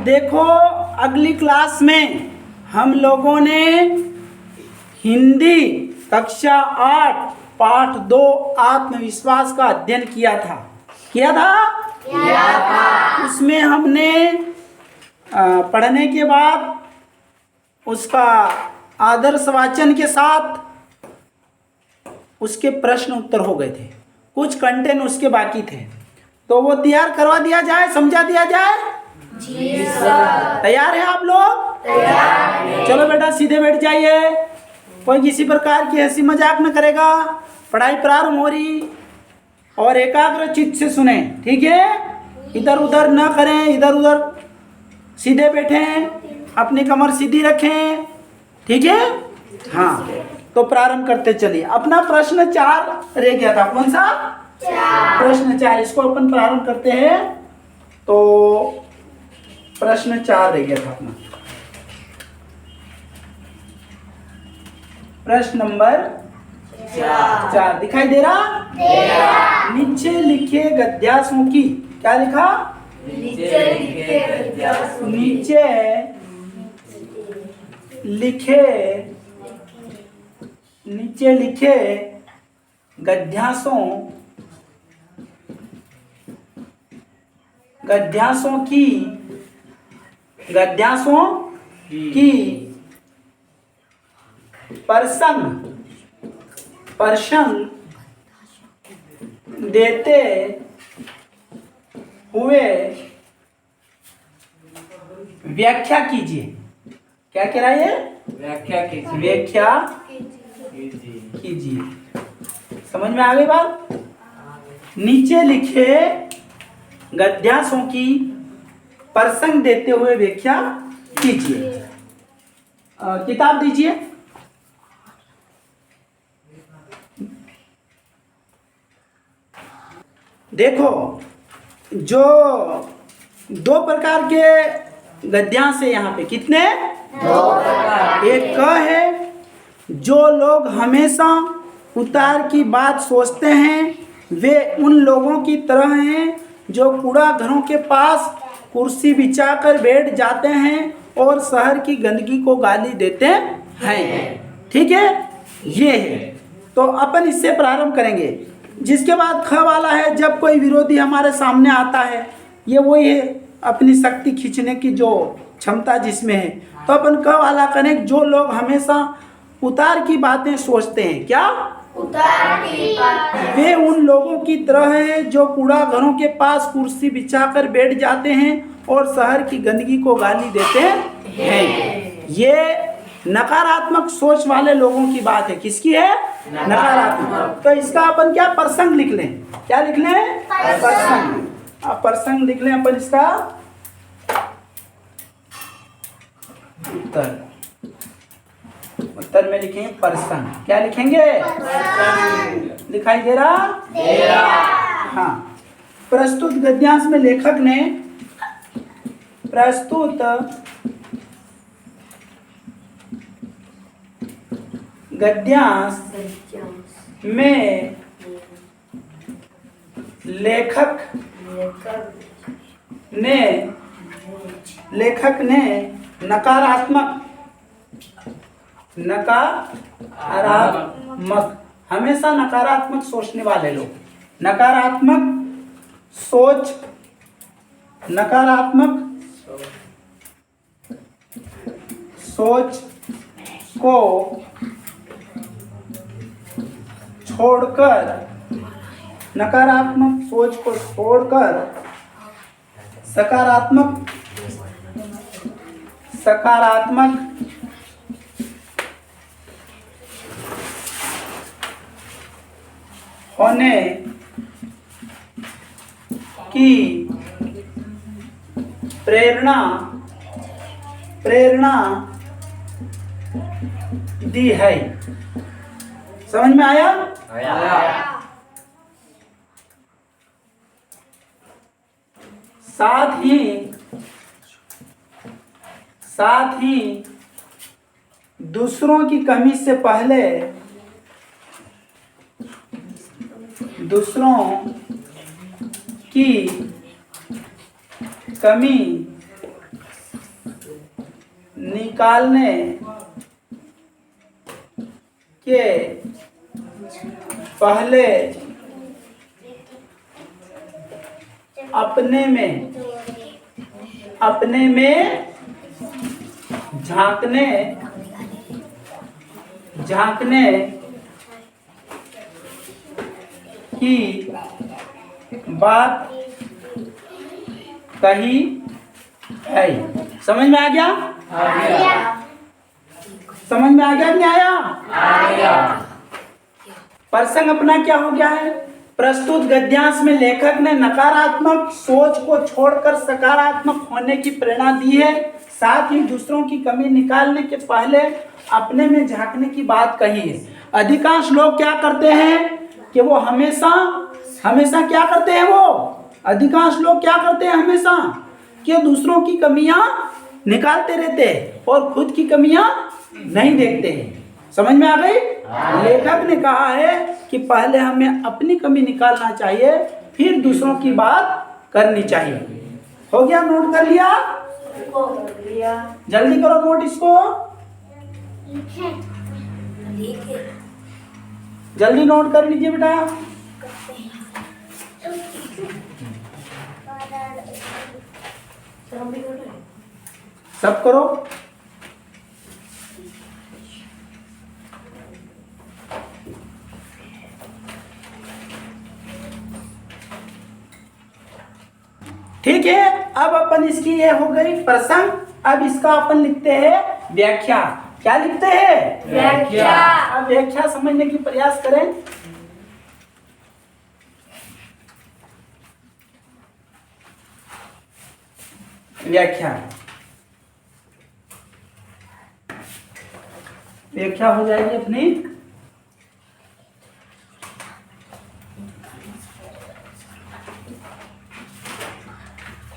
देखो अगली क्लास में हम लोगों ने हिंदी कक्षा 8 पाठ 2 आत्मविश्वास का अध्ययन किया था। उसमें हमने पढ़ने के बाद उसका आदर्श वाचन के साथ उसके प्रश्न उत्तर हो गए थे। कुछ कंटेंट उसके बाकी थे, तो वो तैयार करवा दिया जाए, समझा दिया जाए। जी सर। तैयार है आप लोग? तैयार हैं। चलो बेटा सीधे बैठ जाइए, कोई किसी प्रकार की हंसी मजाक न करेगा। पढ़ाई प्रारंभ हो रही और एकाग्र चित्त से सुने, ठीक है? इधर उधर न करें, इधर उधर सीधे बैठें, अपनी कमर सीधी रखें, ठीक है? हाँ, तो प्रारंभ करते चलिए। अपना प्रश्न 4 रह गया था। कौन सा? प्रश्न 4। इसको अपन प्रारंभ करते हैं। तो प्रश्न 4 रह गया था अपना। प्रश्न नंबर 4 दिखाई दे रहा? नीचे लिखे गद्यांशों की, क्या लिखा? नीचे लिखे गद्यांशों की प्रसंग देते हुए व्याख्या कीजिए। क्या कह रहा है? व्याख्या कीजिए। समझ में आ गई बात? नीचे लिखे गद्यांशों की प्रसंग देते हुए व्याख्या कीजिए। किताब दीजिए। देखो, जो 2 प्रकार के गद्यांश है यहाँ पे। कितने? 2 प्रकार। एक क है, जो लोग हमेशा उतार की बात सोचते हैं वे उन लोगों की तरह हैं जो कूड़ा घरों के पास कुर्सी बिछाकर बैठ जाते हैं और शहर की गंदगी को गाली देते हैं। ठीक है, ये है। तो अपन इससे प्रारंभ करेंगे। जिसके बाद ख वाला है, जब कोई विरोधी हमारे सामने आता है, ये वही है अपनी शक्ति खींचने की जो क्षमता जिसमें है। तो अपन क वाला करें, जो लोग हमेशा उतार की बातें सोचते हैं। क्या? उतार की बातें। वे उन लोगों की तरह हैं जो कूड़ा घरों के पास कुर्सी बिछाकर बैठ जाते हैं और शहर की गंदगी को गाली देते हैं। ये नकारात्मक सोच वाले लोगों की बात है। किसकी है? नकारात्मक। तो इसका अपन क्या प्रसंग लिख लें? क्या लिख लें? प्रसंग। अब प्रसंग लिख लें अपन इसका। उत्तर में लिखेंगे प्रसंग। क्या लिखेंगे? दिखाई दे रहा? हाँ। प्रस्तुत गद्यांश में लेखक ने गद्यांश में लेखक ने नकारात्मक हमेशा नकारात्मक सोचने वाले लोग, नकारात्मक सोच को छोड़कर सकारात्मक होने की प्रेरणा दी है। समझ में आया? साथ ही दूसरों की कमी से पहले दूसरों की कमी निकालने के पहले अपने में झांकने की बात कही है। समझ में आ गया? समझ में आ गया कि नहीं आया? प्रसंग अपना क्या हो गया है? प्रस्तुत गद्यांश में लेखक ने नकारात्मक सोच को छोड़कर सकारात्मक होने की प्रेरणा दी है। साथ ही दूसरों की कमी निकालने के पहले अपने में झांकने की बात कही है। अधिकांश लोग क्या करते हैं कि वो हमेशा क्या करते हैं? वो अधिकांश लोग क्या करते हैं हमेशा कि दूसरों की कमियां निकालते रहते हैं और खुद की कमियां नहीं देखते हैं। समझ में आ गई? लेखक ने कहा है कि पहले हमें अपनी कमी निकालना चाहिए, फिर दूसरों की बात करनी चाहिए। हो गया? नोट कर लिया? जल्दी करो नोट इसको, जल्दी नोट कर लीजिए बेटा। सब करो। ठीक है, अब अपन इसकी ये हो गई प्रसंग। अब इसका अपन लिखते हैं व्याख्या। क्या लिखते हैं? व्याख्या। अब व्याख्या समझने की प्रयास करें। व्याख्या हो जाएगी अपनी।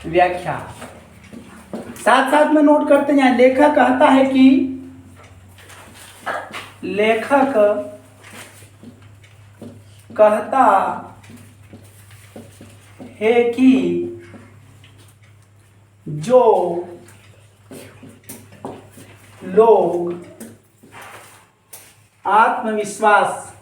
व्याख्या साथ साथ में नोट करते हैं। लेखक कहता है कि जो लोग आत्मविश्वास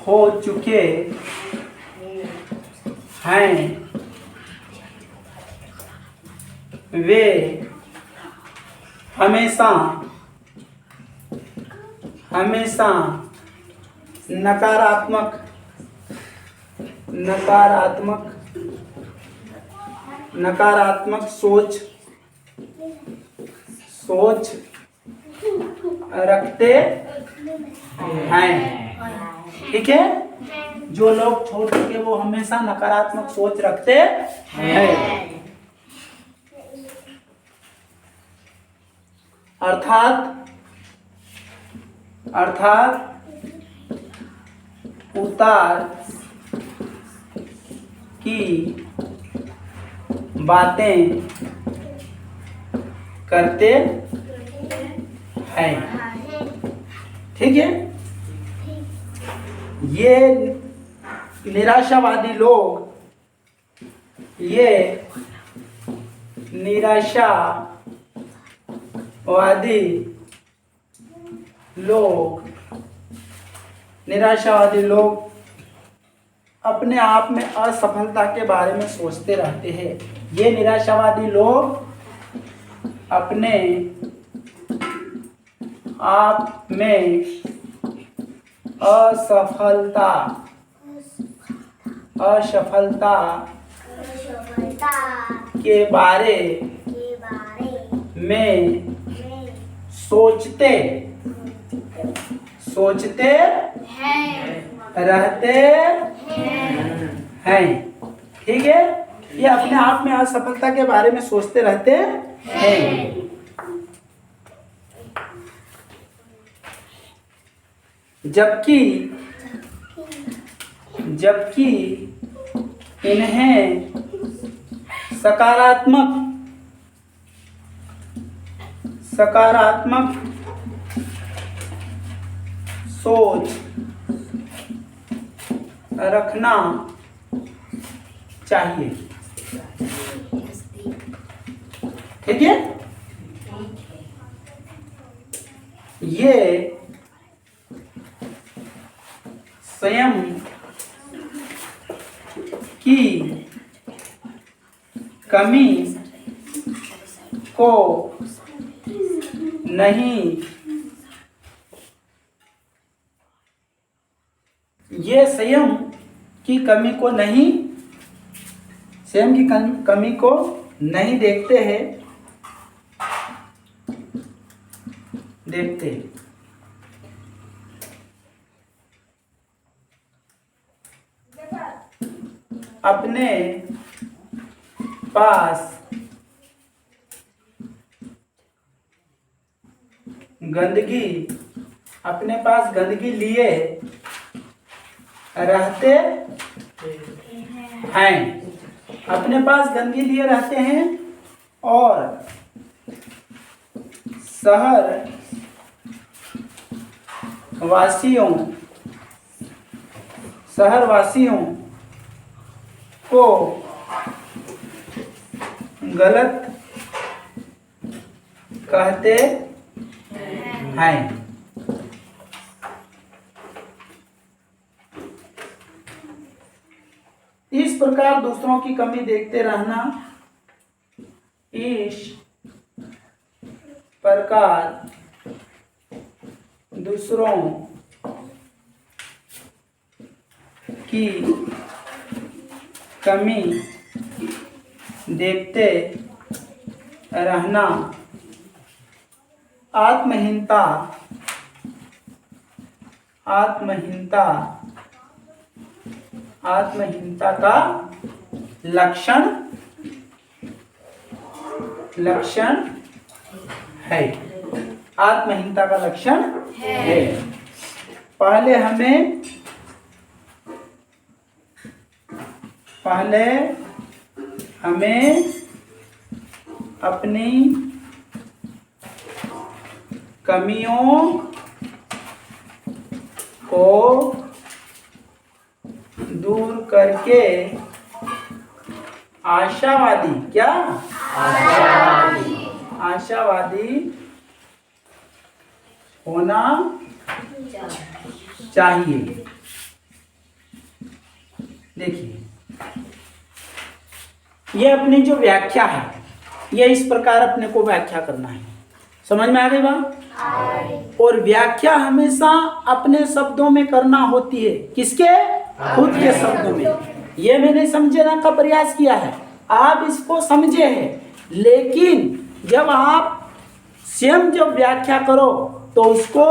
हो चुके हैं वे हमेशा नकारात्मक सोच रखते हैं। ठीक है? जो लोग छोड़ चुके वो हमेशा नकारात्मक सोच रखते हैं। अर्थात उतार की बातें करते हैं। ठीक है? ये निराशावादी लोग अपने आप में असफलता के बारे में सोचते रहते हैं। ये निराशावादी लोग अपने आप में असफलता के बारे में सोचते रहते हैं। ठीक है? ये अपने आप में असफलता के बारे में सोचते रहते हैं। जबकि इन्हें सोच रखना चाहिए। ठीक है, ये स्वयं की कमी को नहीं, ये स्वयं की कमी को नहीं, स्वयं की कमी को नहीं देखते हैं, देखते अपने पास गंदगी लिए रहते हैं, अपने पास गंदगी लिए रहते हैं और शहर वासियों को गलत कहते हैं। इस प्रकार दूसरों की कमी देखते रहना, इस प्रकार दूसरों की कमी देखते रहना आत्महीनता का लक्षण है। आत्महीनता का लक्षण है। पहले हमें अपनी कमियों को दूर करके आशावादी होना चाहिए। देखिए, ये अपनी जो व्याख्या है, ये इस प्रकार अपने को व्याख्या करना है। समझ में आ गई बात? और व्याख्या हमेशा अपने शब्दों में करना होती है। किसके? खुद के शब्दों में। ये मैंने समझने का प्रयास किया है, आप इसको समझे हैं, लेकिन जब आप स्वयं जब व्याख्या करो तो उसको,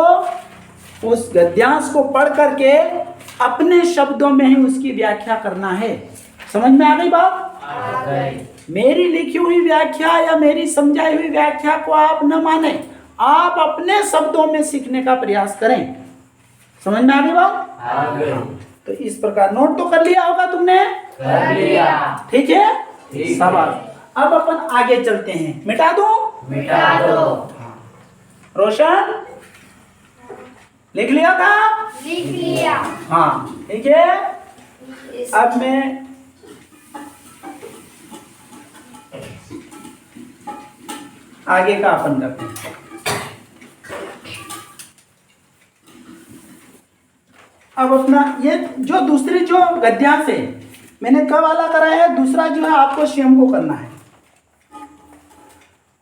उस गद्यांश को पढ़ करके अपने शब्दों में ही उसकी व्याख्या करना है। समझ में आ गई बात? मेरी लिखी हुई व्याख्या या मेरी समझाई हुई व्याख्या को आप न माने, आप अपने शब्दों में सीखने का प्रयास करें। समझ में आ गई बात? तो इस प्रकार नोट तो कर लिया होगा तुमने? कर लिया। ठीक है, शाबाश। अब अपन आगे चलते हैं। मिटा दूं? मिटा दो। रोशन, लिख लिया था? लिख लिया। हाँ, ठीक है। अब मैं आगे का अपन करते हैं। अब अपना ये जो दूसरी जो गद्यांश है, मैंने क वाला कराया है, दूसरा जो है आपको स्वयं को करना है।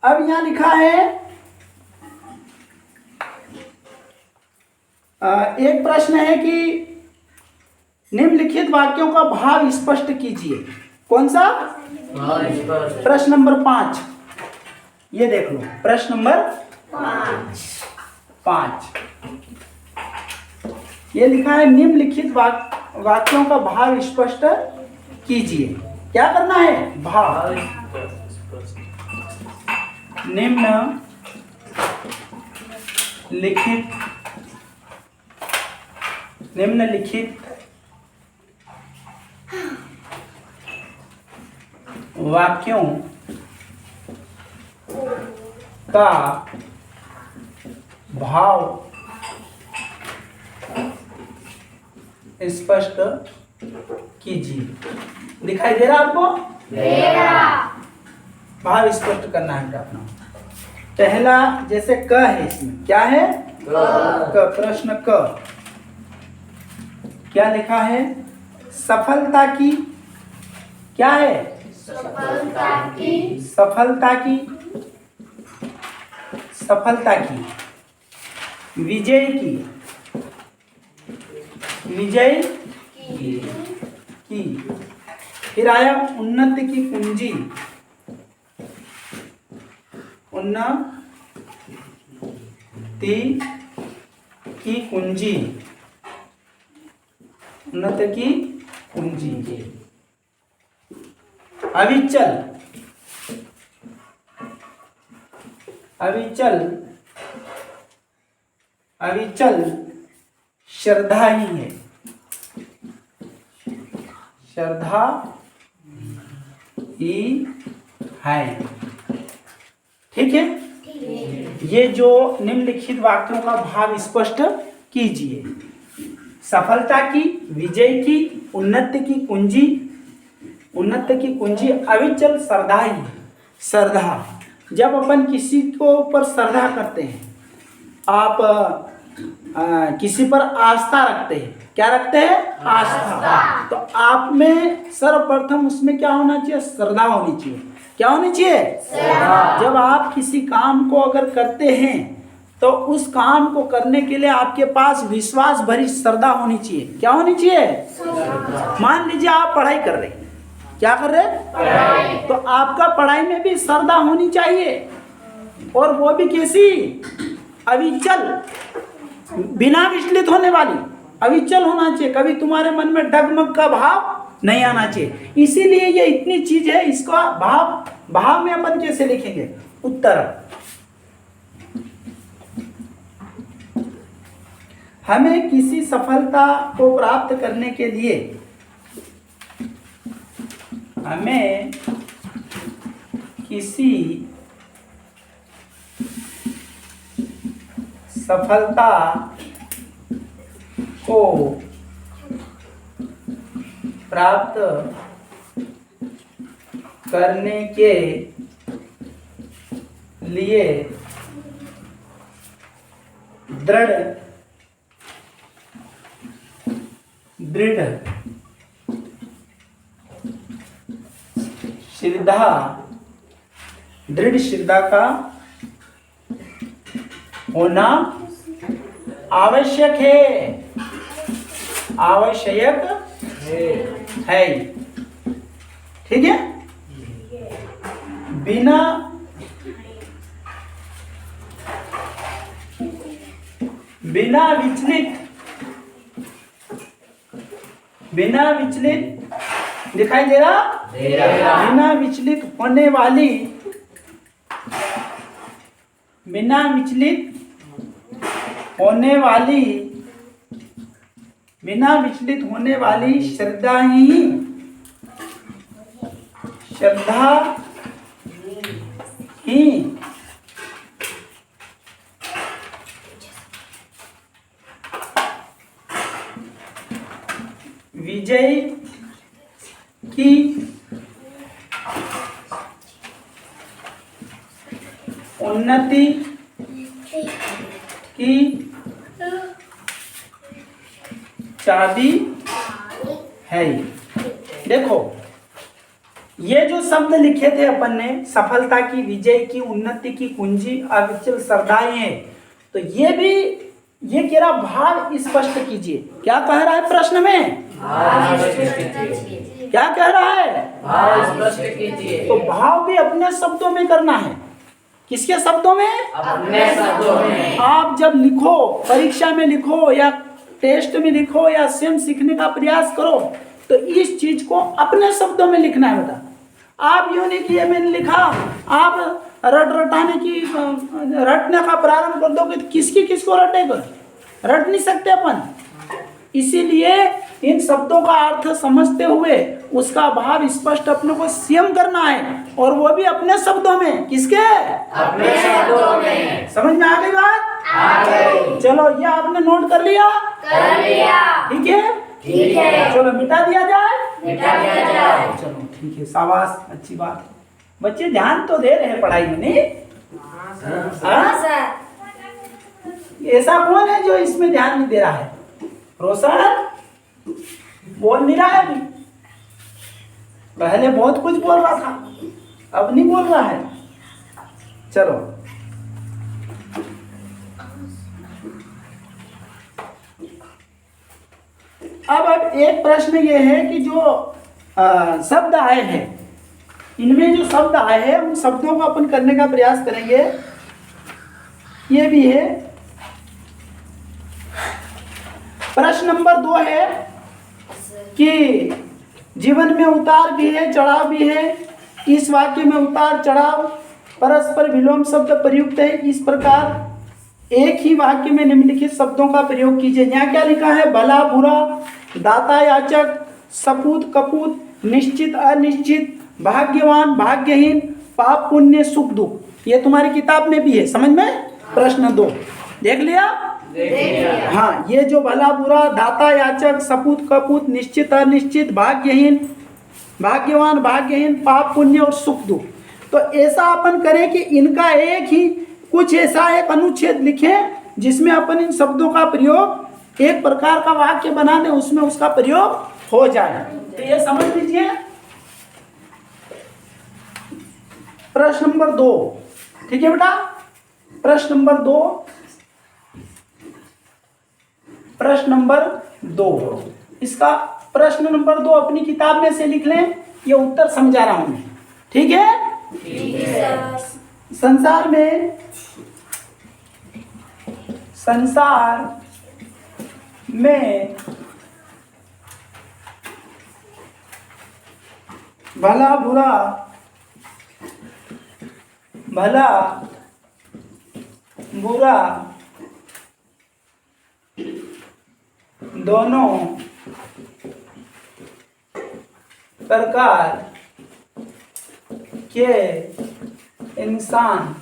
अब यहां लिखा है, एक प्रश्न है कि निम्नलिखित वाक्यों का भाव स्पष्ट कीजिए। कौन सा? प्रश्न नंबर 5। ये देख लो, प्रश्न नंबर 5। ये लिखा है निम्नलिखित वाक्यों का भाव स्पष्ट कीजिए। क्या करना है? भाव। निम्नलिखित वाक्यों का भाव स्पष्ट कीजिए। दिखाई दे रहा आपको? भाव स्पष्ट करना है अपना। पहला जैसे क है, इसमें क्या है? क। प्रश्न क क्या लिखा है? सफलता की, क्या है? सफलता की, सफलता की, सफलता की, विजय की, विजय की। फिर आया उन्नति की कुंजी, उन्नति की कुंजी, उन्नति की कुंजी। अविचल, अविचल, अविचल श्रद्धा ही है, श्रद्धा ही है। ठीक है? ये जो निम्नलिखित वाक्यों का भाव स्पष्ट कीजिए। सफलता की, विजय की, उन्नति की कुंजी, उन्नति की कुंजी अविचल श्रद्धा ही। श्रद्धा, जब अपन किसी को ऊपर श्रद्धा करते हैं, आप किसी पर आस्था रखते हैं, क्या रखते हैं? आस्था। तो आप में सर्वप्रथम उसमें क्या होना चाहिए? श्रद्धा होनी चाहिए। क्या होनी चाहिए? जब आप किसी काम को अगर करते हैं तो उस काम को करने के लिए आपके पास विश्वास भरी श्रद्धा होनी चाहिए। क्या होनी चाहिए? मान लीजिए आप पढ़ाई कर रहे हैं, क्या कर रहे हैं? तो आपका पढ़ाई में भी श्रद्धा होनी चाहिए, और वो भी कैसी? अविचल, बिना विचलित होने वाली, अविचल होना चाहिए। कभी तुम्हारे मन में डगमग का भाव नहीं आना चाहिए। इसीलिए ये इतनी चीज है, इसका भाव में अपन कैसे लिखेंगे? उत्तर। हमें किसी सफलता को प्राप्त करने के लिए, हमें किसी सफलता को प्राप्त करने के लिए दृढ़ श्रद्धा, दृढ़ श्रद्धा का होना आवश्यक है, आवश्यक है। ठीक है? बिना विचलित दिखाई दे रहा? बिना विचलित होने वाली, बिना विचलित होने वाली, बिना विचलित होने वाली श्रद्धा ही, श्रद्धा ही विजय की उन्नति की चाबी है। देखो, ये जो शब्द लिखे थे अपन ने, सफलता की, विजय की, उन्नति की कुंजी, अविचल श्रद्धाएं हैं, तो ये भी, ये कह रहा भाव स्पष्ट कीजिए। क्या कह रहा है प्रश्न में? क्या कह रहा है? भाव स्पष्ट कीजिए। तो भाव भी अपने शब्दों में करना है। किसके शब्दों में? अपने शब्दों में। आप जब लिखो, परीक्षा में लिखो या टेस्ट में लिखो या स्वयं सीखने का प्रयास करो, तो इस चीज को अपने शब्दों में लिखना है बेटा। आप यूं नहीं कि मैंने लिखा, आप रटाने की, रटने का प्रारंभ कर दोगे तो किसको रटेगा? रट नहीं सकते अपन। इसीलिए इन शब्दों का अर्थ समझते हुए उसका भाव स्पष्ट अपने को स्वयं करना है, और वो भी अपने शब्दों में। किसके? अपने शब्दों में। समझ में आ गई बात? आ गई। चलो, ये आपने नोट कर लिया? कर लिया। ठीक है। ठीक है। चलो मिटा दिया जाए। मिटा दिया जाए। चलो ठीक है, शाबाश, अच्छी बात है। बच्चे ध्यान तो दे रहे हैं पढ़ाई में, नहीं? हाँ? ऐसा कौन है जो इसमें ध्यान नहीं दे रहा है? रोशन बोल नहीं रहा है अभी। पहले बहुत कुछ बोल रहा था, अब नहीं बोल रहा है। चलो अब एक प्रश्न ये है कि जो शब्द आए हैं, इनमें जो शब्द आए हैं उन शब्दों को अपन करने का प्रयास करेंगे। ये भी है। प्रश्न नंबर 2 है कि जीवन में उतार भी है चढ़ाव भी है। इस वाक्य में उतार चढ़ाव परस्पर विलोम शब्द प्रयुक्त है। इस प्रकार एक ही वाक्य में निम्नलिखित शब्दों का प्रयोग कीजिए। यहाँ क्या लिखा है? भला बुरा, दाता याचक, सपूत कपूत, निश्चित अनिश्चित, भाग्यवान भाग्यहीन, पाप पुण्य सुख दुख। ये तुम्हारी किताब में भी है, समझ में? प्रश्न 2 देख लिया? हाँ, ये जो भला बुरा, दाता याचक, सपूत कपूत, निश्चित अनिश्चित, भाग्यहीन भाग्यवान भाग्यहीन, पाप पुण्य और सुख दुख। तो ऐसा अपन करें कि इनका एक ही कुछ ऐसा एक अनुच्छेद लिखें जिसमें अपन इन शब्दों का प्रयोग एक प्रकार का वाक्य बनाने उसमें उसका प्रयोग हो जाए। तो ये समझ लीजिए। प्रश्न नंबर 2, ठीक है बेटा? प्रश्न नंबर 2, प्रश्न नंबर 2, इसका प्रश्न नंबर 2 अपनी किताब में से लिख लें। ये उत्तर समझा रहा हूं मैं, ठीक है? संसार में भला बुरा दोनों प्रकार के इंसान,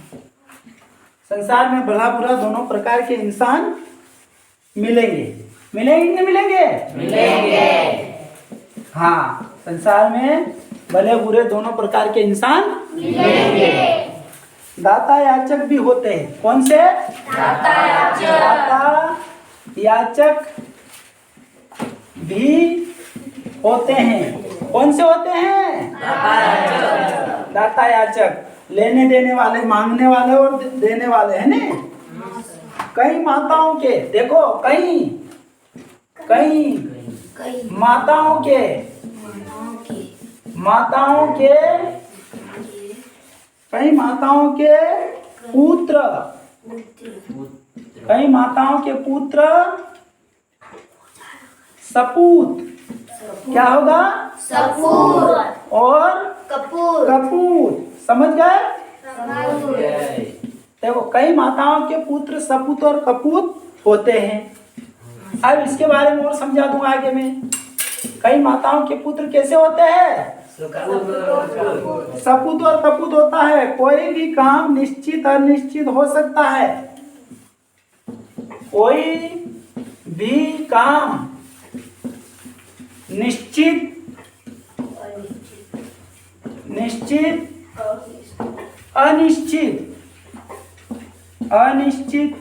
संसार में भला बुरा दोनों प्रकार के इंसान मिलेंगे। मिलेंगे नहीं मिलेंगे? मिलेंगे। हाँ, संसार में भले बुरे दोनों प्रकार के इंसान मिलेंगे। दाता याचक भी होते हैं। कौन से? दाता याचक। दाता याचक भी होते हैं। कौन से होते हैं? दाता याचक। दाता याचक, लेने देने वाले, मांगने वाले और देने वाले, है ना? कई माताओं के, देखो कई माताओं के पुत्र सपूत, क्या होगा? सपूत और कपूत। समझ गए? देखो कई माताओं के पुत्र सपूत और कपूत होते हैं। अब इसके बारे में और समझा दूंगा आगे में। कई माताओं के पुत्र कैसे होते हैं? सपूत और कपूत होता है। कोई भी काम निश्चित अनिश्चित हो सकता है। कोई भी काम निश्चित अनिश्चित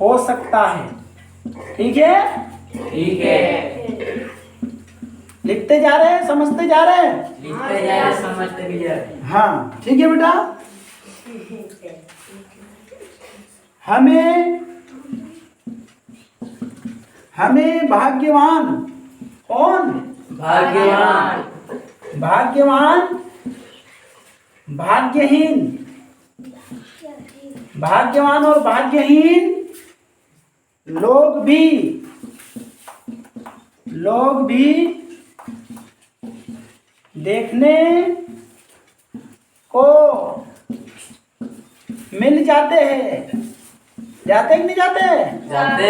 हो सकता है। ठीक है? ठीक है। लिखते जा रहे हैं, समझते जा रहे हैं? लिखते जा रहे, समझते भी जा रहे। हाँ, ठीक है बेटा। हमें भाग्यवान, कौन? भाग्यवान, भाग्यहीन, भाग्यवान और भाग्यहीन लोग भी देखने को मिल जाते हैं। जाते कि नहीं जाते? जाते।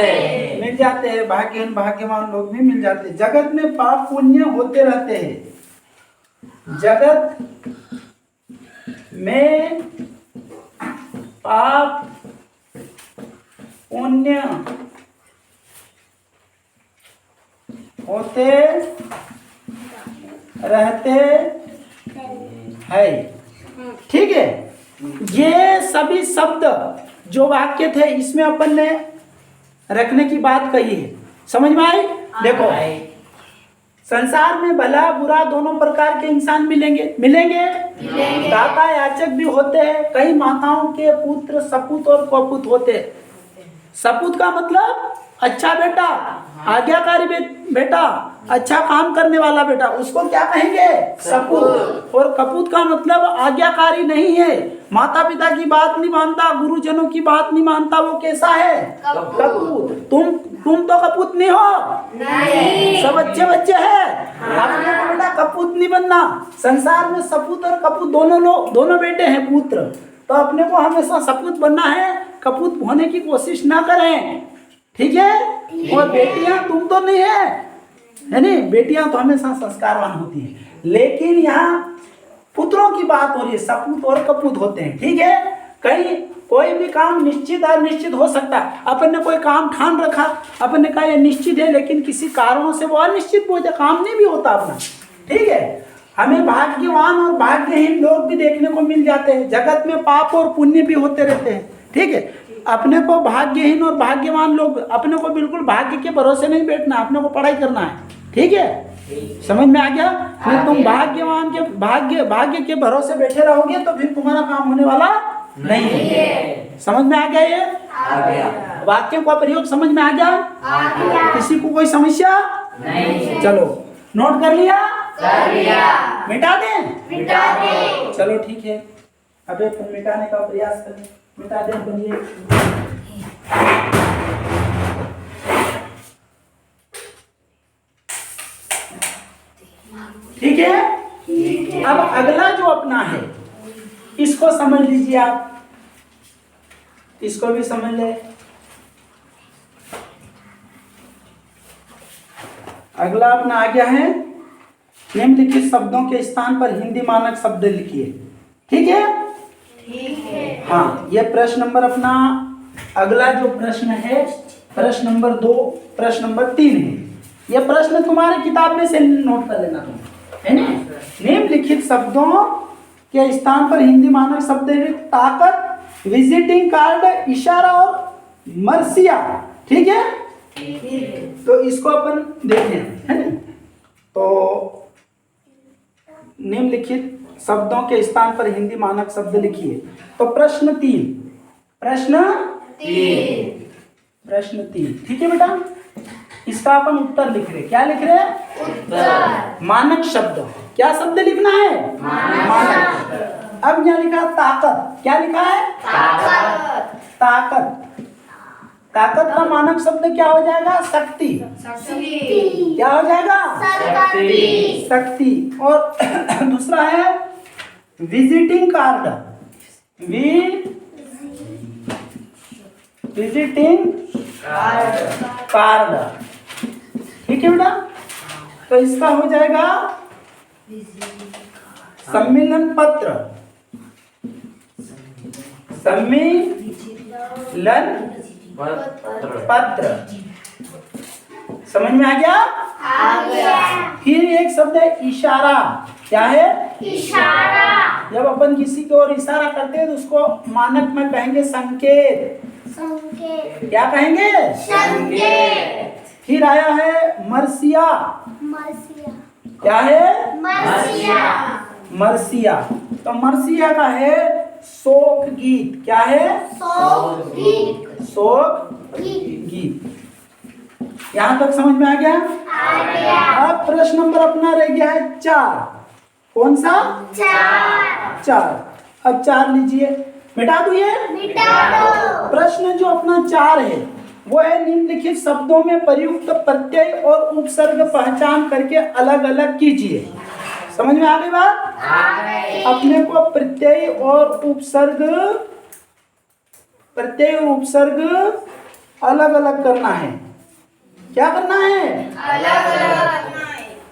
मिल जाते हैं। भाग्यहीन भाग्यवान लोग भी मिल जाते हैं। जगत में पाप पुण्य होते रहते हैं। जगत में पाप पुण्य होते रहते हैं। ठीक है, ये सभी शब्द जो वाक्य थे इसमें अपन ने रखने की बात कही है। समझ में आई? देखो, संसार में भला बुरा दोनों प्रकार के इंसान मिलेंगे। दाता याचक भी होते हैं। कई माताओं के पुत्र सपूत और कपूत होते हैं। सपूत का मतलब अच्छा बेटा, आज्ञाकारी बेटा, अच्छा काम करने वाला बेटा, उसको क्या कहेंगे? सपूत। और कपूत का मतलब आज्ञाकारी नहीं है, माता पिता की बात नहीं मानता, गुरुजनों की बात नहीं मानता, वो कैसा है? कपूत। तुम तो कपूत नहीं हो, नहीं। सब अच्छे बच्चे हैं। आपने तो बेटा कपूत नहीं बनना। संसार में सपूत और कपूत दोनों बेटे हैं, पुत्र। तो अपने को हमेशा सपूत बनना है, कपूत होने की कोशिश ना करें। ठीक है? और बेटियां तुम तो नहीं है नहीं? बेटियां तो हमेशा संस्कारवान होती हैं। लेकिन यहाँ पुत्रों की बात हो रही है, सपूत और कपूत होते हैं। ठीक है? कहीं कोई भी काम निश्चित और अनिश्चित हो सकता है। अपन ने कोई काम ठान रखा, अपन ने कहा ये निश्चित है, लेकिन किसी कारणों से वो अनिश्चित हो जाए, काम नहीं भी होता अपना। ठीक है? हमें भाग्यवान और भाग्यहीन लोग भी देखने को मिल जाते हैं। जगत में पाप और पुण्य भी होते रहते हैं। ठीक है? अपने को भाग्यहीन और भाग्यवान लोग, अपने को बिल्कुल भाग्य के भरोसे नहीं बैठना, अपने को पढ़ाई करना है। ठीक है? समझ में आ गया? नहीं तुम भाग्यवान के भाग्य के भरोसे बैठे रहोगे तो फिर तुम्हारा काम होने वाला नहीं है। समझ में आ गया? ये आ गया। वाक्यों का प्रयोग समझ में आ गया? किसी को कोई समस्या नहीं। चलो, नोट कर लिया? कर लिया। मिटा दें? मिटा दे। चलो ठीक है, अबे मिटाने का प्रयास करें। मिटा दें, बनिए। ठीक है? अब अगला जो अपना है इसको समझ लीजिए आप, इसको भी समझ ले। अगला अपना आ गया है, निम्नलिखित शब्दों के स्थान पर हिंदी मानक शब्द लिखिए। ठीक है? ठीक है। हाँ, ये प्रश्न नंबर अपना अगला जो प्रश्न है, प्रश्न नंबर 2, प्रश्न नंबर 3 है। ये प्रश्न तुम्हारे किताब में से नोट कर लेना तुम, है ना? निम्नलिखित शब्दों के स्थान पर हिंदी मानक शब्द है ताकत, विजिटिंग कार्ड, इशारा और मर्सिया। ठीक है? तो इसको अपन देखें, है ना? तो निम्नलिखित शब्दों के स्थान पर हिंदी मानक शब्द लिखिए। तो प्रश्न 3, प्रश्न 3। ठीक है बेटा? इसका अपन उत्तर लिख रहे। क्या लिख रहे? उत्तर। मानक शब्द। क्या शब्द लिखना है? मानक। अब यहाँ लिखा ताकत। क्या लिखा है? ताकत। ताकत का मानक शब्द क्या हो जाएगा? शक्ति। क्या हो जाएगा? शक्ति। और दूसरा है विजिटिंग कार्ड। Visiting card. ठीक है बेटा? तो इसका हो जाएगा सम्मेलन पत्र। सम्मेलन पत्र। समझ में आ गया? आ गया। फिर एक शब्द है इशारा। क्या है? इशारा। जब अपन किसी की ओर इशारा करते हैं तो उसको मानक में कहेंगे संकेत। संकेत। क्या कहेंगे? संकेत। फिर आया है मर्सिया। मर्सिया। क्या है? मर्सिया। मर्सिया। तो मर्सिया का है शोक गीत। क्या है? शोक गीत। शोक गीत। यहाँ तक समझ में आ गया? आ गया। अब प्रश्न नंबर अपना रह गया है 4। कौन सा? 4। अब 4 लीजिए, मिटा दो ये। मिटा दो। प्रश्न जो अपना 4 है वो है निम्नलिखित शब्दों में प्रयुक्त प्रत्यय और उपसर्ग पहचान करके अलग अलग कीजिए। समझ में आ गई बात? आ गई। अपने को प्रत्यय और उपसर्ग अलग अलग करना है। क्या करना है? अलग अलग।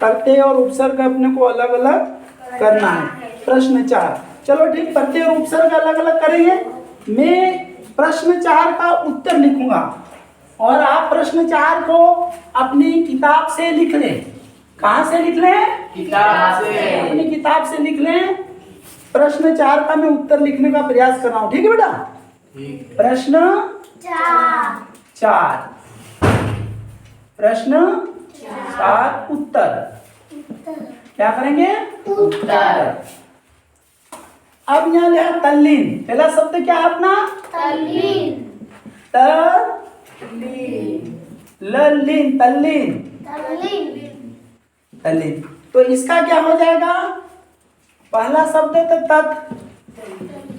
प्रत्यय और उपसर्ग अपने को अलग अलग करना है। प्रश्न 4। चलो ठीक, प्रत्यय और उपसर्ग अलग अलग करेंगे। मैं प्रश्न 4 का उत्तर लिखूंगा और आप प्रश्न 4 को अपनी किताब से लिख लें। कहाँ से लिख लें? किताब से। अपनी किताब से लिख लें। प्रश्न 4 का मैं उत्तर लिखने का प्रयास कर रहा हूँ, ठीक है बेटा? प्रश्न 4 प्रश्न 4 उत्तर क्या करेंगे? उत्तर। अब यहाँ लिखा तल्लीन। पहला शब्द क्या है अपना? तल्लीन। तल्लीन। तल्लीन तल्लीन। तो इसका क्या हो जाएगा? पहला शब्द है तो तत्,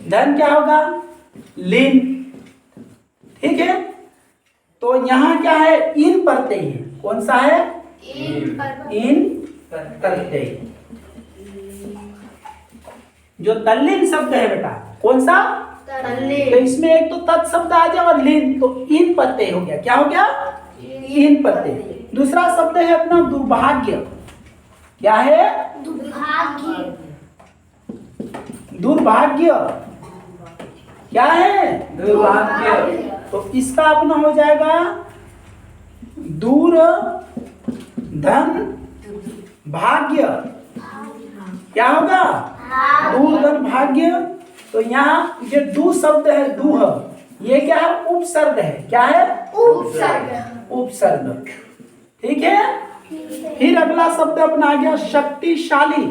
धन क्या होगा? लीन, ठीक है? तो यहाँ क्या है? इन प्रत्यय है। कौन सा है? इन प्रत्यय। जो तल्लीन शब्द है बेटा, कौन सा? तो इसमें एक तो तत् शब्द आ जाए और लीन, तो इन प्रत्यय हो गया। क्या हो गया? इन प्रत्यय। दूसरा शब्द है अपना दुर्भाग्य। क्या है? दुर्भाग्य। दुर्भाग्य क्या है? दुर्भाग्य। तो इसका अपना हो जाएगा दूर धन भाग्य। क्या होगा? दूर धन भाग्य। तो यहाँ ये दू शब्द है, दूह, ये क्या है? उपसर्ग है। क्या है? उपसर्ग। उपसर्ग, ठीक है? फिर अगला शब्द अपना आ गया शक्तिशाली।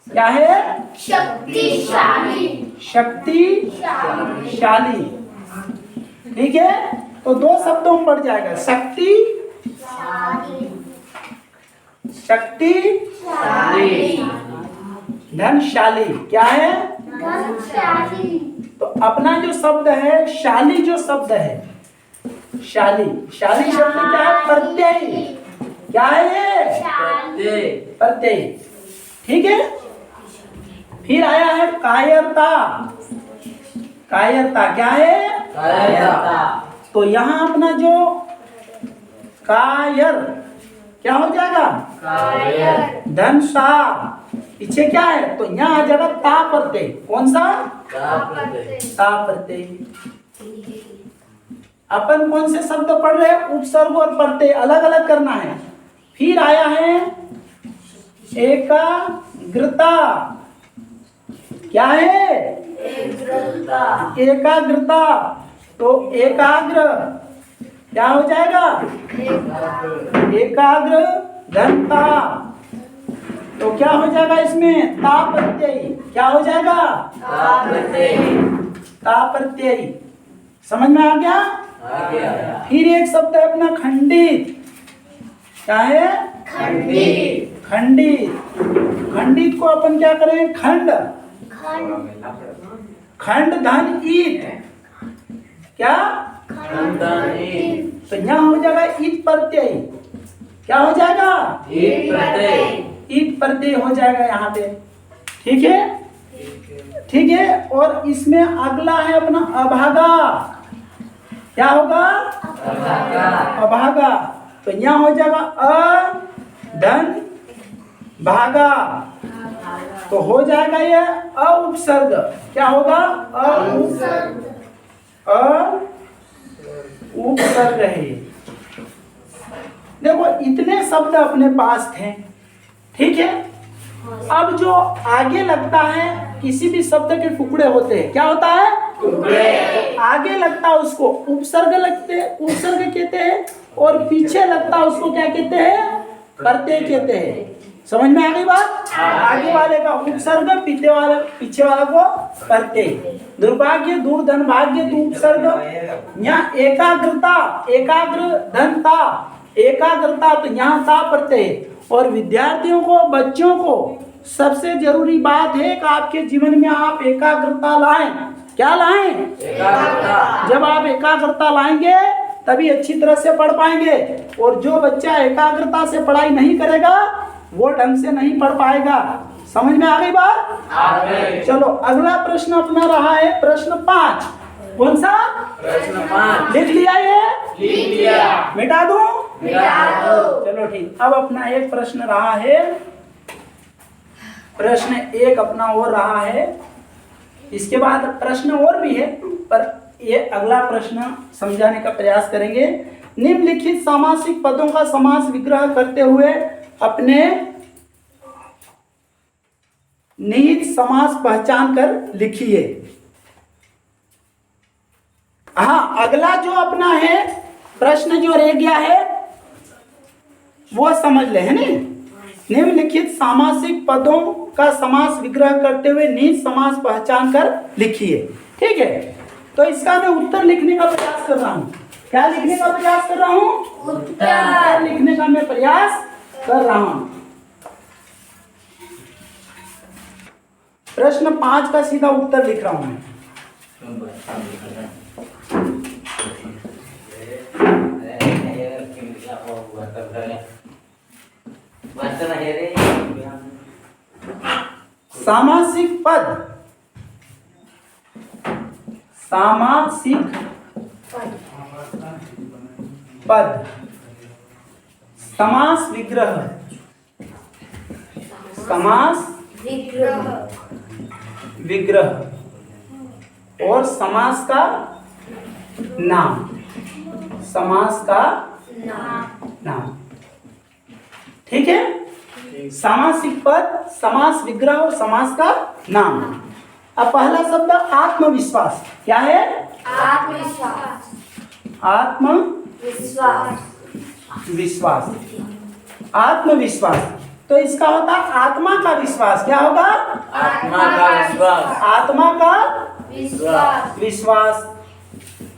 क्या है? शक्तिशाली। शक्तिशाली, ठीक है? तो दो शब्दों में बढ़ जाएगा, शक्ति शक्ति धनशाली। क्या है? धनशाली। तो अपना जो शब्द है शाली, जो शब्द है शाली, शाली शब्द क्या है? प्रत्यय। क्या है ये? प्रत्यय, ठीक है? फिर आया है कायरता। कायरता क्या है? कायरता। तो यहाँ अपना जो कायर क्या हो जाएगा? कायर। धन सा, पीछे क्या है? तो यहाँ आ जाएगा ता प्रत्यय। कौन सा? ता प्रत्यय। अपन कौन से शब्द पढ़ रहे हैं? उपसर्ग और प्रत्यय अलग अलग करना है। फिर आया है एकाग्रता। क्या है? एकाग्रता। तो एकाग्र क्या हो जाएगा? एकाग्र धनता। तो क्या हो जाएगा इसमें? ता प्रत्यय। क्या हो जाएगा? ता प्रत्यय। समझ में आ गया? फिर एक शब्द है अपना खंडित। क्या है? खंडित। खंडित। खंडित को अपन क्या करें? खंड। खंड धन ईट। क्या? तो यहाँ हो जाएगा ईट प्रत्यय। क्या हो जाएगा? ईट प्रत्यय हो जाएगा यहाँ पे, ठीक है? ठीक है। और इसमें अगला है अपना अभागा। क्या होगा? अभागा। तो यहाँ हो जाएगा अ धन भागा। तो हो जाएगा ये अ उपसर्ग। क्या होगा? अ उपसर्ग है। देखो इतने शब्द अपने पास थे, ठीक है? अब जो आगे लगता है, किसी भी शब्द के टुकड़े होते हैं, क्या होता है? टुकड़े। आगे लगता है उसको उपसर्ग लगते, उपसर्ग कहते हैं, और पीछे लगता है उसको क्या कहते हैं? प्रत्यय कहते हैं। समझ में आ गई बात? आगे वाले का उपसर्ग, पीछे वाला को प्रत्यय। दुर्भाग्य, दूर धन भाग्य, दू उपसर्ग। यहाँ एकाग्रता, एकाग्र धनता, एकाग्रता, तो यहाँ ता प्रत्यय। और विद्यार्थियों को, बच्चों को सबसे जरूरी बात है कि आपके जीवन में आप एकाग्रता लाएं। क्या लाएं? एकाग्रता। जब आप एकाग्रता लाएंगे तभी अच्छी तरह से पढ़ पाएंगे। और जो बच्चा एकाग्रता से पढ़ाई नहीं करेगा वो ढंग से नहीं पढ़ पाएगा। समझ में आ गई बात? चलो अगला प्रश्न अपना रहा है प्रश्न 5। कौन सा? प्रश्न 5। लिख लिया ये? लिख लिया। मिटा दूं? मिटा दो। चलो ठीक। अब अपना एक प्रश्न रहा है, प्रश्न 1 अपना और रहा है। इसके बाद प्रश्न और भी है, पर ये अगला प्रश्न समझाने का प्रयास करेंगे। निम्नलिखित सामासिक पदों का समास विग्रह करते हुए अपने निहित समास पहचान कर लिखिए। हाँ, अगला जो अपना है प्रश्न जो रह गया है वो समझ ले, है नहीं। निम्नलिखित सामासिक पदों का समास विग्रह करते हुए निहित समास पहचान कर लिखिए। ठीक है, तो इसका मैं उत्तर लिखने का प्रयास कर रहा हूँ। क्या लिखने का प्रयास कर रहा हूँ? उत्तर लिखने का मैं प्रयास कर रहा हूँ। प्रश्न 5 का सीधा उत्तर लिख रहा हूँ मैं। सामासिक पद, सामासिक पद, समास विग्रह, समास विग्रह और समास का नाम, समास का नाम। ठीक है, सामासिक पद, समास विग्रह और समास का नाम। अब पहला शब्द आत्मविश्वास। क्या है? आत्मविश्वास। विश्वास, आत्मविश्वास। तो इसका होता आत्मा का विश्वास। क्या होगा? आत्मा का विश्वास। आत्मा का विश्वास। विश्वास,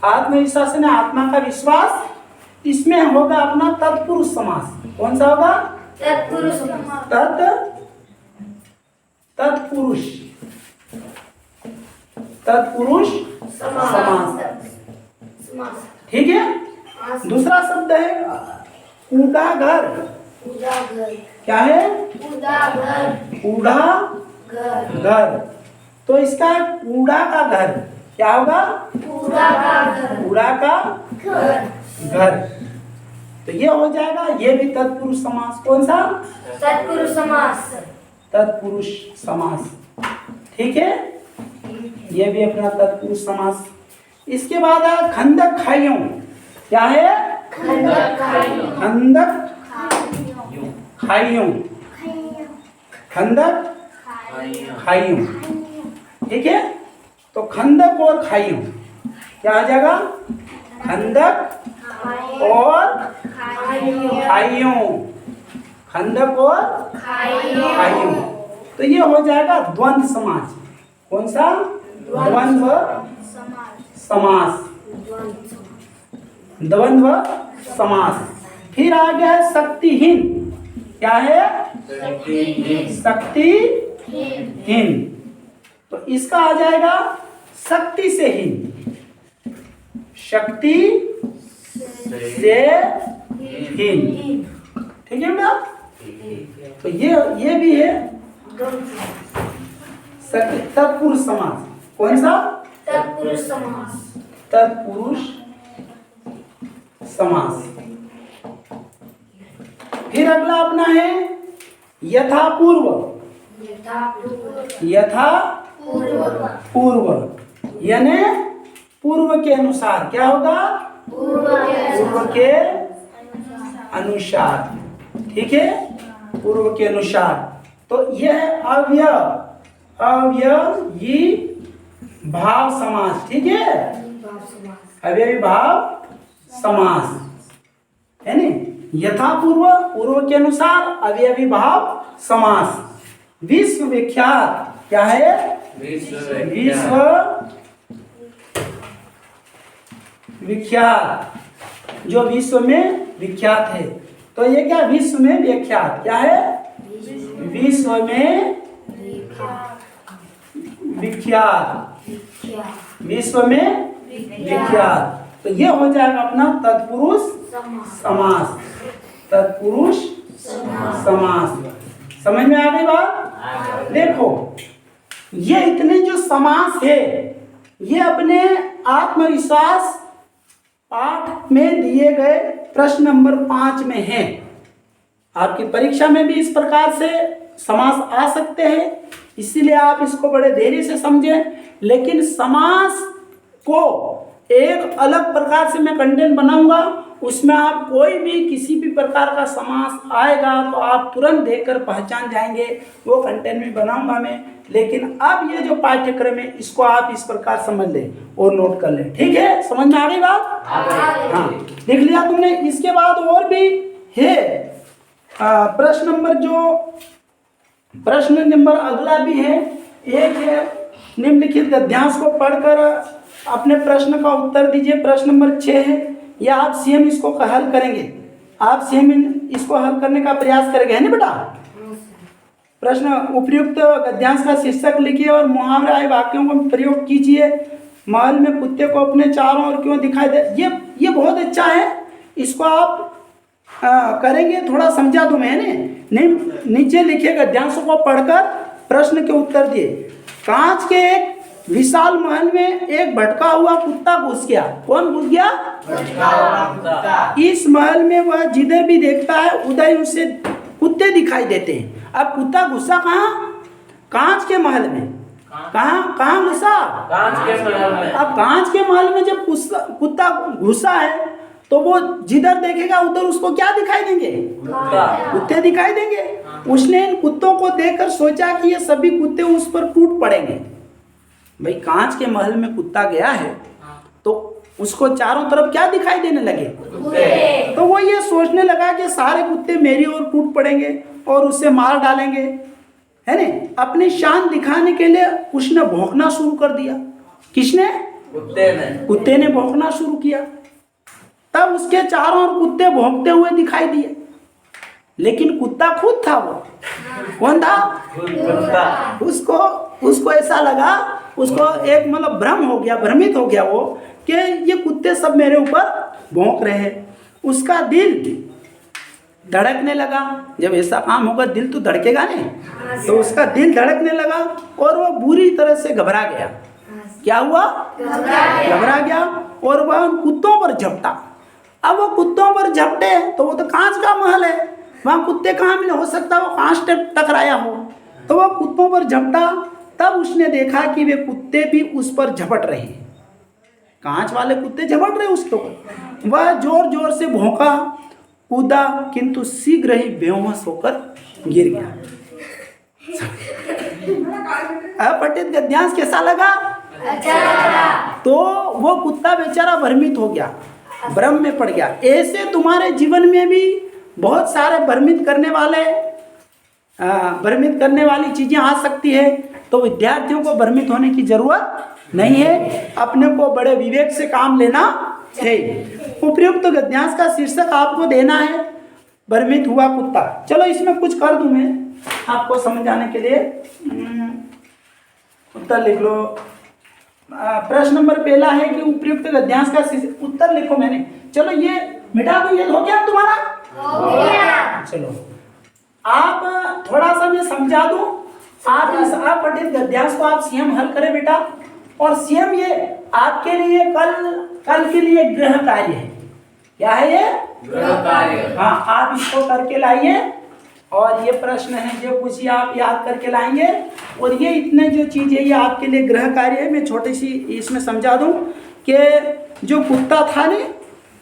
आत्मविश्वास ने आत्मा का विश्वास। इसमें होगा अपना तत्पुरुष समास। कौन सा होगा? तत्पुरुष। तत्पुरुष, तत्पुरुष समास। ठीक है। दूसरा शब्द है उदागर। क्या है? उदागर। तो इसका कूड़ा का घर क्या होगा? कूड़ा का घर। तो ये हो जाएगा, ये भी तत्पुरुष समास। कौन सा? तत्पुरुष समास। तत्पुरुष समास। ठीक है, ये भी अपना तत्पुरुष समास। इसके बाद है खंदक खाइयों। क्या है? खंदक खाइयों, खंदक खाइयों। ठीक है, तो खंदक और खाइयों क्या आ जाएगा? खंदक और खाइयों, खंदक और खाइयों। तो ये हो जाएगा द्वंद्व समास। कौन सा? द्वंद्व समास, द्वंद्व समास। फिर आ गया है शक्तिहीन। क्या है? शक्तिहीन। तो इसका आ जाएगा शक्ति से हीन, शक्ति से हीन। ठीक है बेटा। तो ये भी है तत्पुरुष समास। कौन सा? तत्पुरुष समास। तत्पुरुष समास। फिर अगला अपना है यथापूर्व। पूर्व यानी पूर्व के अनुसार। क्या होगा? पूर्व के अनुसार। ठीक है, पूर्व के अनुसार। तो यह अव्ययी भाव समास। ठीक है, अव्ययी भाव समास है नी। यथापूर्व, पूर्व के अनुसार, अव्ययी भाव समास। विश्व विख्यात। क्या है? विश्व विख्यात, जो विश्व में विख्यात है। तो ये क्या? विश्व में विख्यात। क्या है? विश्व में विख्यात, विश्व में विख्यात। तो ये हो जाएगा अपना तत्पुरुष समास, तत्पुरुष समास। समझ में आ गई बात? देखो, ये इतने जो समास है ये अपने आत्मविश्वास पाठ में दिए गए प्रश्न नंबर 5 में है। आपकी परीक्षा में भी इस प्रकार से समास आ सकते हैं, इसीलिए आप इसको बड़े धैर्य से समझें। लेकिन समास को एक अलग प्रकार से मैं कंटेंट बनाऊंगा, उसमें आप कोई भी किसी भी प्रकार का समास आएगा तो आप तुरंत देखकर पहचान जाएंगे, वो कंटेंट भी बनाऊंगा मैं। लेकिन अब ये जो पाठ्यक्रम है इसको आप इस प्रकार समझ लें और नोट कर लें, ठीक है? समझ में आ गई बात? हाँ, देख लिया तुमने। इसके बाद और भी है प्रश्न नंबर अगला भी है, एक है निम्नलिखित गद्यांश को पढ़कर अपने प्रश्न का उत्तर दीजिए। प्रश्न नंबर 6 है, या आप स्वयं इसको हल करेंगे, आप स्वयं इसको हल करने का प्रयास करेंगे, है ना बेटा? प्रश्न, उपर्युक्त गद्यांश का शीर्षक लिखिए और मुहावरे आए वाक्यों को प्रयोग कीजिए। महल में कुत्ते को अपने चारों ओर क्यों दिखाई दे, ये बहुत अच्छा है, इसको आप करेंगे। थोड़ा समझा दूं मैंने, नीचे लिखे गद्यांशों को पढ़कर प्रश्न के उत्तर दिए। कांच के एक विशाल महल में एक भटका हुआ कुत्ता घुस गया। कौन घुस गया? इस महल में वह जिधर भी देखता है उधर उसे कुत्ते दिखाई देते हैं। अब कुत्ता घुसा कहाँ? कांच के महल में। कहाँ घुसा? कांच के महल में। अब कांच के महल में जब कुत्ता घुसा है तो वो जिधर देखेगा उधर उसको क्या दिखाई देंगे? कुत्ते दिखाई देंगे। उसने इन कुत्तों को देखकर सोचा कि ये सभी कुत्ते उस पर टूट पड़ेंगे। भाई कांच के महल में कुत्ता गया है तो उसको चारों तरफ क्या दिखाई देने लगे? तो वो ये सोचने लगा कि सारे कुत्ते मेरी ओर टूट पड़ेंगे और उसे मार डालेंगे, है ना? अपनी शान दिखाने के लिए उसने भौंकना शुरू कर दिया। किसने? कुत्ते ने भौंकना शुरू किया। तब उसके चारों ओर कुत्ते भौंकते हुए दिखाई दिए, लेकिन कुत्ता खुद था। वो कौन था? उसको ऐसा लगा, उसको एक मतलब भ्रमित हो गया वो कि ये कुत्ते सब मेरे ऊपर भौंक रहे हैं। उसका दिल धड़कने लगा। जब ऐसा काम होगा दिल तो धड़केगा नहीं, तो उसका दिल धड़कने लगा और वो बुरी तरह से घबरा गया। क्या हुआ? घबरा गया और वह उन कुत्तों पर झपटा। अब वो कुत्तों पर झपटे तो वो तो कांच का महल है, वहाँ कुत्ते कहाँ मिले? हो सकता है वो कांच टकराया हो। तो वो कुत्तों पर झपटा, तब उसने देखा कि वे कुत्ते भी उस पर झपट रहे हैं। कांच वाले कुत्ते झपट रहे उसके ऊपर। वह जोर जोर से भौंका, कूदा, किंतु शीघ्र ही बेहोश होकर गिर गया। अपठित गद्यांश कैसा लगा? तो वो कुत्ता बेचारा भ्रमित हो गया, भ्रम में पड़ गया। ऐसे तुम्हारे जीवन में भी बहुत सारे भ्रमित करने वाली चीजें आ सकती है। तो विद्यार्थियों को भ्रमित होने की जरूरत नहीं है, अपने को बड़े विवेक से काम लेना है। उपयुक्त गद्यांश का शीर्षक आपको देना है, भ्रमित हुआ कुत्ता। चलो इसमें कुछ कर दूं मैं आपको समझाने के लिए। उत्तर लिख लो। प्रश्न नंबर पहला है कि उपयुक्त गद्यांश का उत्तर लिखो। मैंने चलो ये मिटा दो, ये हो गया तुम्हारा? चलो आप थोड़ा सा मैं समझा दूं, आप इस अपठित गद्यांश को आप स्वयं हल करें बेटा, और स्वयं ये आपके लिए कल के लिए गृह कार्य है। क्या है ये? गृह कार्य। हाँ, आप इसको करके लाइए और ये प्रश्न है जो कुछ आप याद करके लाएंगे, और ये इतने जो चीज़ें ये आपके लिए गृह कार्य है। मैं छोटी सी इसमें समझा दूं कि जो कुत्ता था ने,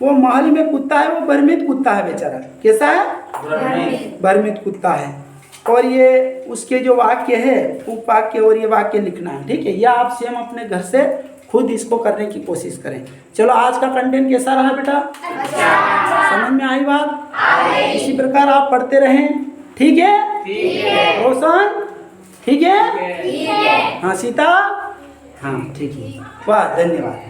वो महल में कुत्ता है, वो भ्रमित कुत्ता है बेचारा। कैसा है? भ्रमित कुत्ता है। और ये उसके जो वाक्य है, उपवाक्य और ये वाक्य लिखना है, ठीक है? ये आप स्वयं अपने घर से खुद इसको करने की कोशिश करें। चलो आज का कंटेंट कैसा रहा बेटा? समझ में आई बात? इसी प्रकार आप पढ़ते रहें, ठीक है? रोशन, ठीक है? हाँ सीता, हाँ ठीक है। वाह, धन्यवाद।